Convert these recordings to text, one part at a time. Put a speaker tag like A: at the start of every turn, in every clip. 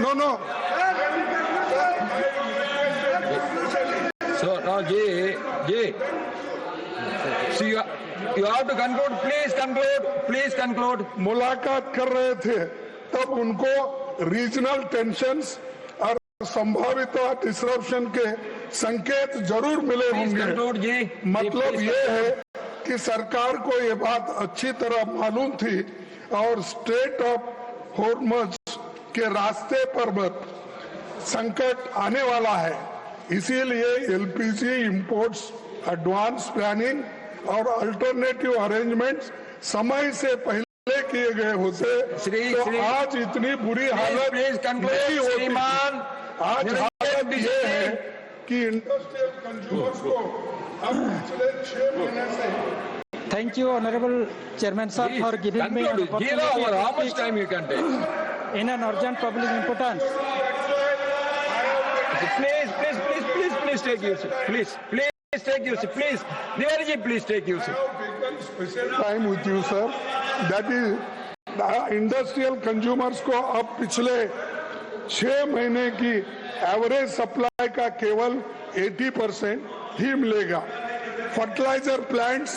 A: No.
B: So now, Ji. So you have to conclude. Please conclude.
A: मुलाकात कर रहे थे तब उनको रीजनल टेंशन्स और संभावित डिसरप्शन के संकेत जरूर मिले होंगे। मतलब ये है कि सरकार को ये बात अच्छी तरह मालूम थी और स्ट्रेट ऑफ हॉर्मज के रास्ते पर संकट आने वाला है, इसीलिए एलपीजी इंपोर्ट्स एडवांस प्लानिंग और अल्टरनेटिव अरेंजमेंट्स समय से पहले किए गए होते तो आज इतनी बुरी हालत नहीं होती। आज हालत ये है कि इंडस्ट्रियल कंज्यूमर्स को अब पिछले 6 महीने से।
C: Thank you, Honorable Chairman sir, for giving me an opportunity
B: How much time you can take?
C: in an urgent public importance.
B: Please take your seat. Please take your seat. Please, Nivarji, please take your seat.
A: Special time with you, sir. That is, industrial consumers को अब पिछले 6 महीने की average supply का केवल 80% ही मिलेगा। Fertiliser plants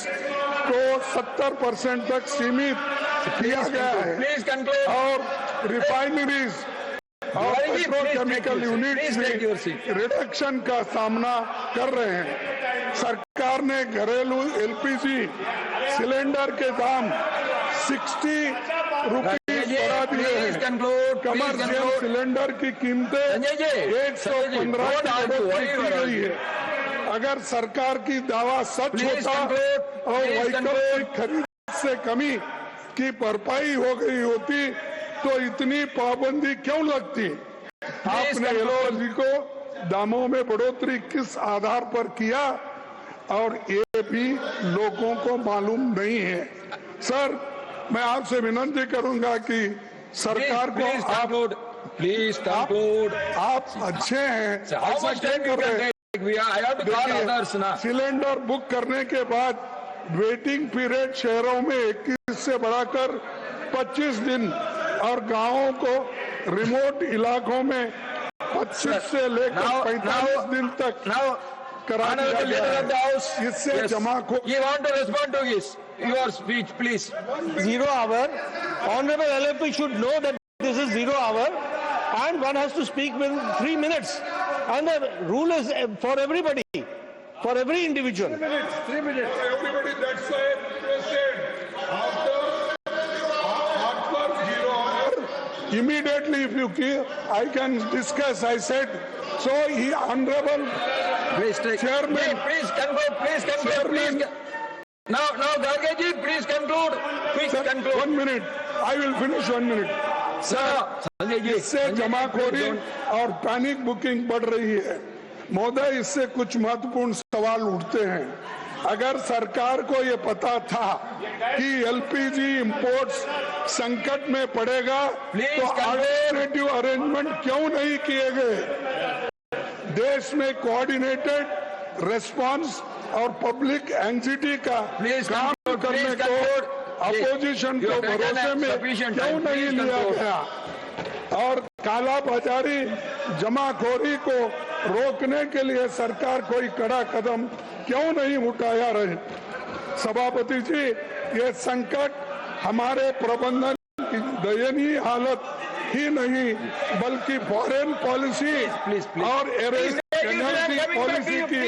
A: को 70% तक सीमित किया गया है और रिफाइनरीज और पेट्रोकेमिकल यूनिट्स भी रिडक्शन का सामना कर रहे हैं। सरकार ने घरेलू एलपीजी सिलेंडर के दाम 60 रुपीज बढ़ा दिए हैं। कमर्शियल सिलेंडर की कीमतें 115 की गई है। अगर सरकार की दावा सच होता और वैकल्पिक खरीद से कमी की भरपाई हो गई होती तो इतनी पाबंदी क्यों लगती? आपने एलपीजी को दामों में बढ़ोतरी किस आधार पर किया और ये भी लोगों को मालूम नहीं है। सर, मैं आपसे विनती करूंगा कि सरकार को आप अच्छे हैं, ऐसा क्या कर रहे हैं? सिलेंडर बुक करने के बाद वेटिंग पीरियड शहरों में 21 से बढ़ाकर 25 दिन और गांवों को रिमोट इलाकों में 25 से लेकर 45 दिन तक करा दिया गया है। इससे जमाखोरी।
B: You want to respond to your speech, please.
D: 0 hour. Honorable LFP should know that this is 0 hour and one has to speak within 3 minutes. And the rule is for everybody, for every individual.
A: 3 minutes. Everybody, that's why I requested after 0 hour, immediately if you give, I can discuss. I said, so he honorable chairman.
B: Please conclude. Now, Garge ji, please conclude.
A: Sir, 1 minute. I will finish 1 minute.
B: Sir,
A: इससे जमाखोरी और panic booking बढ़ रही है। महोदय, इससे कुछ महत्वपूर्ण सवाल उठते हैं। अगर सरकार को ये पता था कि एलपीजी इंपोर्ट्स संकट में पड़ेगा तो अल्टरनेटिव अरेंजमेंट क्यों नहीं किए गए? देश में कोऑर्डिनेटेड रिस्पांस और पब्लिक एंग्जाइटी का काम करने को अपोजिशन को भरोसे में क्यों नहीं लिया गया? और काला बाजारी जमाखोरी को रोकने के लिए सरकार कोई कड़ा कदम क्यों नहीं उठाया रहे? सभापति जी, ये संकट हमारे प्रबंधन की दयनीय हालत ही नहीं बल्कि फॉरेन पॉलिसी और एनर्जी पॉलिसी की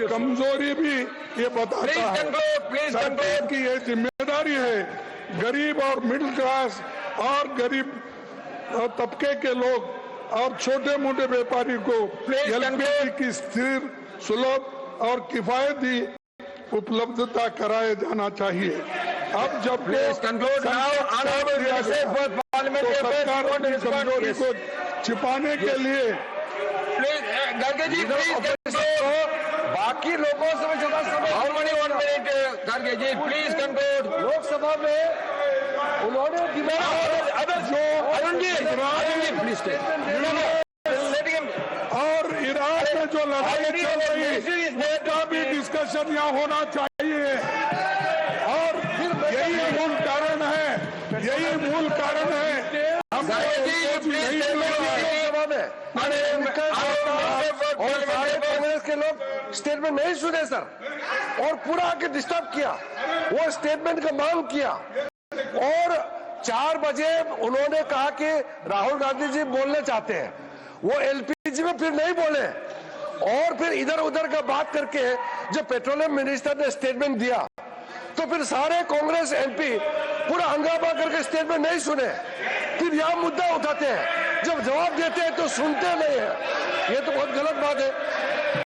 A: कमजोरी भी ये बताता है। सरकार की ये जिम्मेदारी है गरीब और मिडिल क्लास और गरीब तबके के लोग और छोटे मोटे व्यापारी को एलपीजी की स्थिर, सुलभ और किफायती उपलब्धता कराया जाना चाहिए। अब जब सरकार अपनी कमजोरी को छिपाने के लिए
B: बाकी लोगों से प्लीज कंक्लूड। लोकसभा में उन्होंने अरुण जी प्लीज
A: और ईरान में जो लड़ाई चल रही है उसका भी डिस्कशन यहाँ होना चाहिए। और यही मूल कारण है हम
E: और सारे कांग्रेस के लोग स्टेटमेंट नहीं सुने सर, और पूरा आके डिस्टर्ब किया, वो स्टेटमेंट का मांग किया। और 4 बजे उन्होंने कहा कि राहुल गांधी जी बोलना चाहते हैं, वो एलपीजी में फिर नहीं बोले, और फिर इधर उधर का बात करके जब पेट्रोलियम मिनिस्टर ने स्टेटमेंट दिया तो फिर सारे कांग्रेस एमपी पूरा हंगामा करके स्टेटमेंट नहीं सुने, फिर यह मुद्दा उठाते हैं, जब जवाब देते हैं तो सुनते नहीं है। ये तो बहुत गलत बात है।